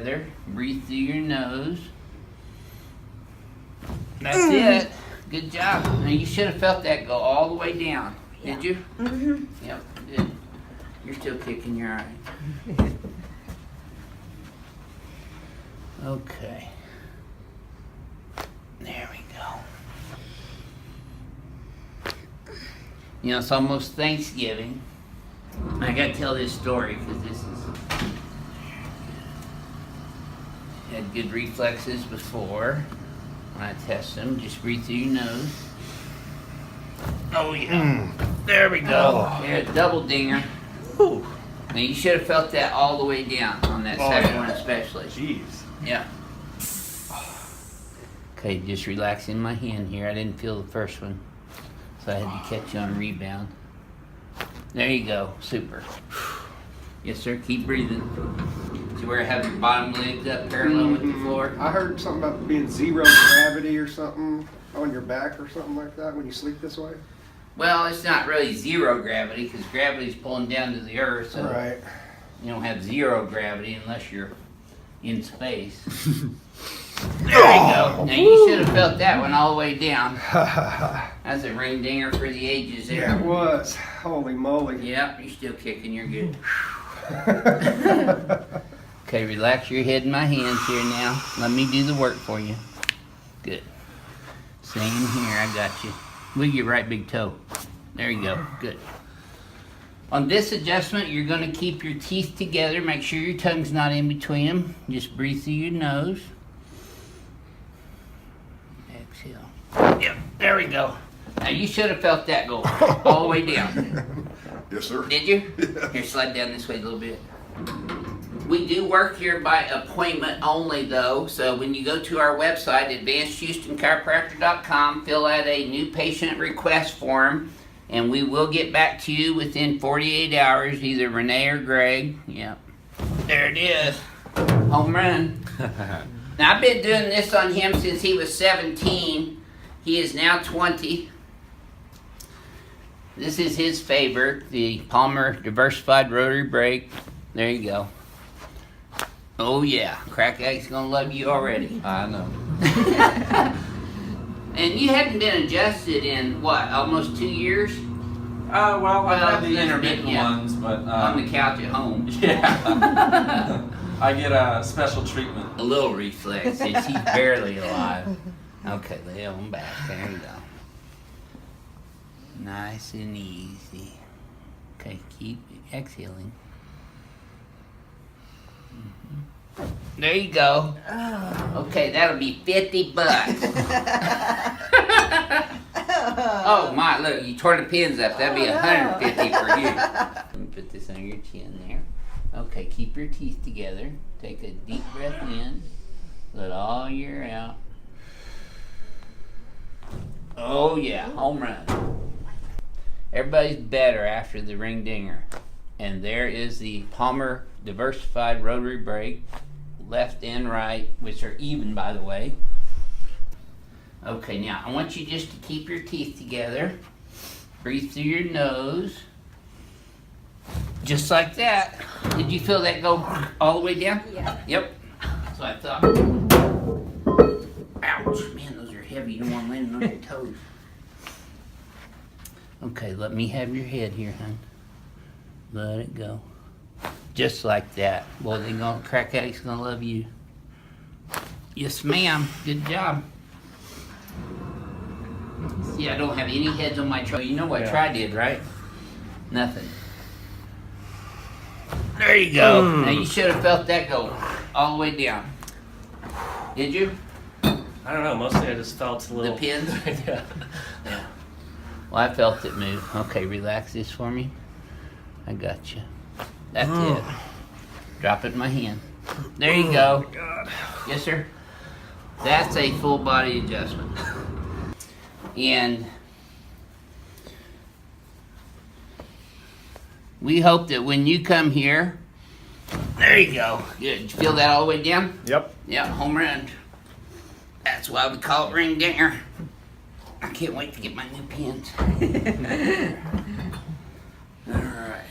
together. Breathe through your nose. That's it. Good job. Now you should have felt that go all the way down. Did you? Mm-hmm. Yep, good. You're still kicking, you're alright. Okay. There we go. You know, it's almost Thanksgiving. I gotta tell this story because this is... Had good reflexes before. When I test them, just breathe through your nose. Oh yeah. There we go. Yeah, double dinger. Ooh. Now you should have felt that all the way down on that second one especially. Jeez. Yeah. Okay, just relaxing my hand here. I didn't feel the first one, so I had to catch you on rebound. There you go. Super. Yes, sir. Keep breathing. See where I have your bottom legs up parallel with the floor? I heard something about being 0 gravity or something on your back or something like that when you sleep this way. Well, it's not really 0 gravity because gravity's pulling down to the earth, so Right. you don't have 0 gravity unless you're in space. There you go. Now you should have felt that one all the way down. That's a ring dinger for the ages there. Yeah, it was. Holy moly. Yep, you're still kicking. You're good. Okay, relax your head in my hands here now. Let me do the work for you. Good. Same here. I got you. Wiggle your right big toe. There you go. Good. On this adjustment, you're going to keep your teeth together. Make sure your tongue's not in between them. Just breathe through your nose. Exhale. Yep, there we go. Now you should have felt that go all the way down. Yes, sir. Did you? Here, slide down this way a little bit. We do work here by appointment only though, so when you go to our website, advancedhoustonchiropractor.com, fill out a new patient request form, and we will get back to you within 48 hours, either Renee or Greg. Yep. There it is. Home run. Now, I've been doing this on him since he was 17. He is now 20. This is his favorite, the Palmer Diversified Rotary Brake. There you go. Oh yeah, Crack Addict's gonna love you already. I know. And you hadn't been adjusted in, what, almost 2 years? Well, I have the Well, intermittent yeah. ones, but On the couch at home. yeah, I get a special treatment. A little reflex, he's barely alive. Okay, lay on back, there you go. Nice and easy. Okay, keep exhaling. There you go. Okay, that'll be $50. Oh my, look, you tore the pins up. That'd be $150 for you. Let me put this on your chin there. Okay, keep your teeth together. Take a deep breath in. Let all your air out. Oh yeah, home run. Everybody's better after the ring dinger. And there is the Palmer Diversified Rotary Brake, left and right, which are even, by the way. Okay, now I want you just to keep your teeth together. Breathe through your nose. Just like that. Did you feel that go all the way down? Yeah. Yep. That's what I thought. Ouch. Man, those are heavy. You don't want them landing on your toes. Okay, let me have your head here, hon. Let it go. Just like that. Boy, Crack Addict's gonna love you. Yes, ma'am. Good job. See, I don't have any heads on my try. You know what Try did, right? Nothing. There you go. Now you should have felt that go all the way down. Did you? I don't know. Mostly I just felt a little. The pins? Yeah. Yeah. Well, I felt it move. Okay, relax this for me. I got you. That's it. Drop it in my hand. There you go. Oh, God. Yes, sir. That's a full body adjustment. And we hope that when you come here, there you go. Good. Did you feel that all the way down? Yep. Yeah, home run. That's why we call it ring dinger. I can't wait to get my new pins. All right.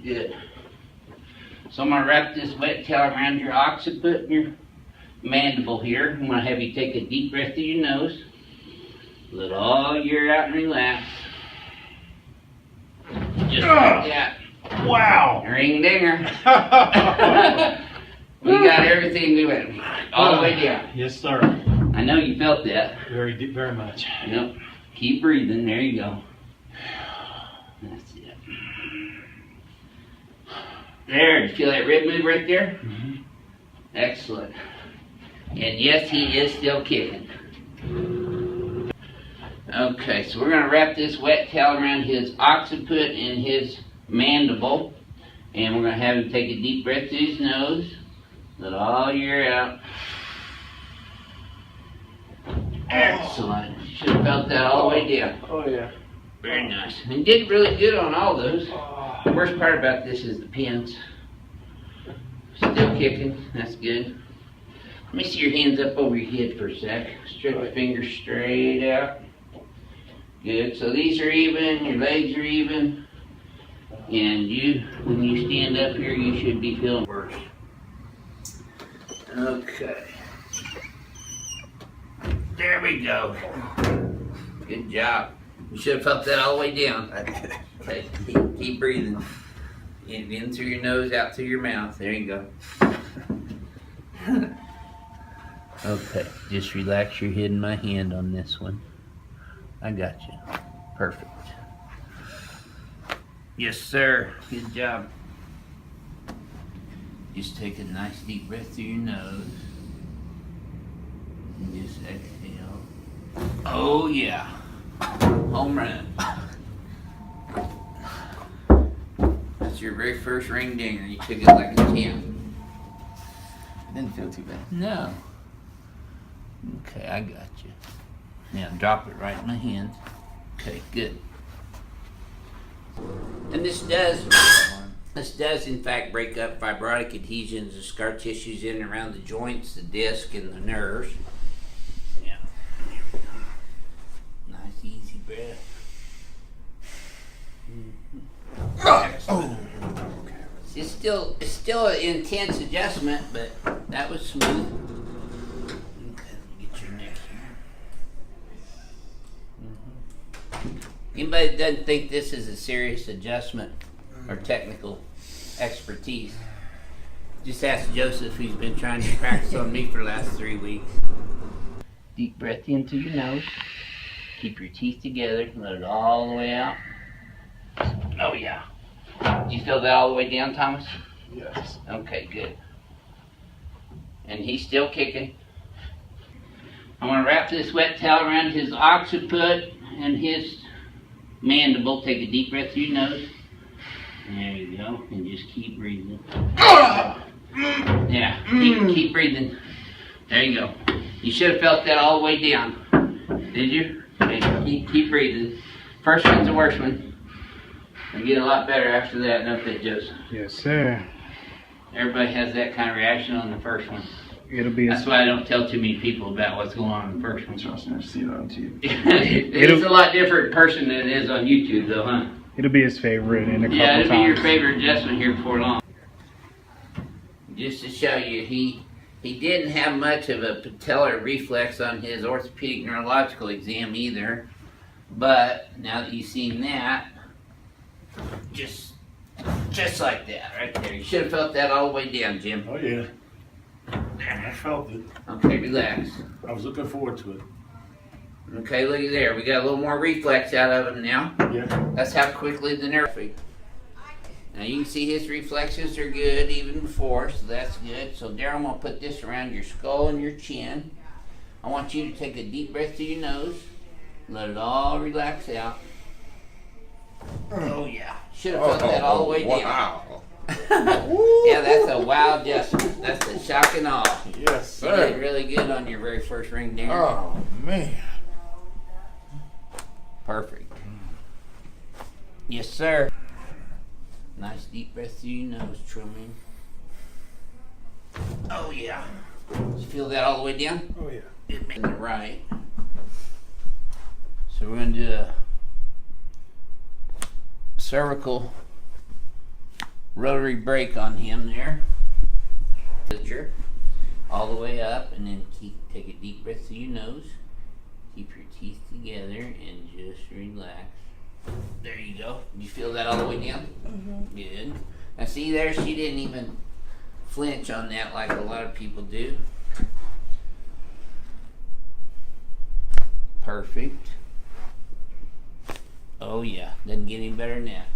Good. So I'm gonna wrap this wet towel around your occiput and your mandible here. I'm gonna have you take a deep breath through your nose. Let all your air out and relax. Just like that. Wow. Ring dinger. We got everything. We went all the way down. Yes, sir. I know you felt that. Very deep, very much. Yep. Keep breathing. There you go. That's it. There. You feel that rib move right there? Mm-hmm. Excellent. And yes, he is still kicking. Okay, so we're going to wrap this wet towel around his occiput and his mandible. And we're going to have him take a deep breath through his nose. Let all your air out. Excellent. Should have felt that all the way down. Oh, yeah. Very nice. And did really good on all those. The worst part about this is the pins. Still kicking. That's good. Let me see your hands up over your head for a sec. Stretch your fingers straight out. Good. So these are even. Your legs are even. And you, when you stand up here, you should be feeling worse. Okay. There we go. Good job. You should have felt that all the way down. Okay, keep breathing. In through your nose, out through your mouth. There you go. Okay, just relax your head and my hand on this one. I got you. Perfect. Yes, sir. Good job. Just take a nice deep breath through your nose. And just exhale. Oh, yeah. Home run. That's your very first ring dinger. You took it like a champ. Didn't feel too bad. No. Okay, I got you. Now drop it right in my hands. Okay, good. And this does in fact break up fibrotic adhesions and scar tissues in and around the joints, the disc, and the nerves. Yeah. There we go. Nice easy breath. Oh. It's still an intense adjustment, but that was smooth. Okay, let me get your neck here. Anybody that doesn't think this is a serious adjustment or technical expertise, just ask Joseph, who's been trying to practice on me for the last 3 weeks. Deep breath in through your nose. Keep your teeth together. Let it all the way out. Oh yeah. Do you feel that all the way down, Thomas? Yes. Okay, good. And he's still kicking. I'm going to wrap this wet towel around his occiput and his mandible. Take a deep breath through your nose. There you go. And just keep breathing. Yeah, keep breathing. There you go. You should have felt that all the way down. Did you? Okay, keep breathing. First one's the worst one. I get a lot better after that, don't they, Joseph? Yes, sir. Everybody has that kind of reaction on the first one. It'll be That's his, why I don't tell too many people about what's going on in the first one. Trust me, I've seen it on TV. It's a lot different person than it is on YouTube, though, huh? it'll be his favorite in a couple Yeah, it'll be your times. favorite adjustment here before long. Just to show you, he didn't have much of a patellar reflex on his orthopedic neurological exam either. But now that you've seen that, just like that, right there. You should have felt that all the way down, Jim. Oh, yeah. I felt it. Okay, relax. I was looking forward to it. Okay, look at there. We got a little more reflex out of him now. Yeah. That's how quickly the nerve. Now you can see his reflexes are good even before, so that's good. So Darryl, I'm going to put this around your skull and your chin. I want you to take a deep breath through your nose. Let it all relax out. Oh yeah. Should have felt that all the way down. Wow. Yeah, that's a wow adjustment. That's a shock and awe. Yes, You did sir. really good on your very first ring dinger. Oh, man. Perfect. Yes, sir. Nice deep breath through your nose, trimming. Oh yeah. Did you feel that all the way down? Oh, yeah. And the right. So we're going to do a cervical rotary brake on him there. Picture all the way up, and then take a deep breath through your nose. Keep your teeth together and just relax. There you go. You feel that all the way down? Mm-hmm. Good. Now see there, she didn't even flinch on that like a lot of people do. Perfect. Oh yeah, doesn't get any better than that.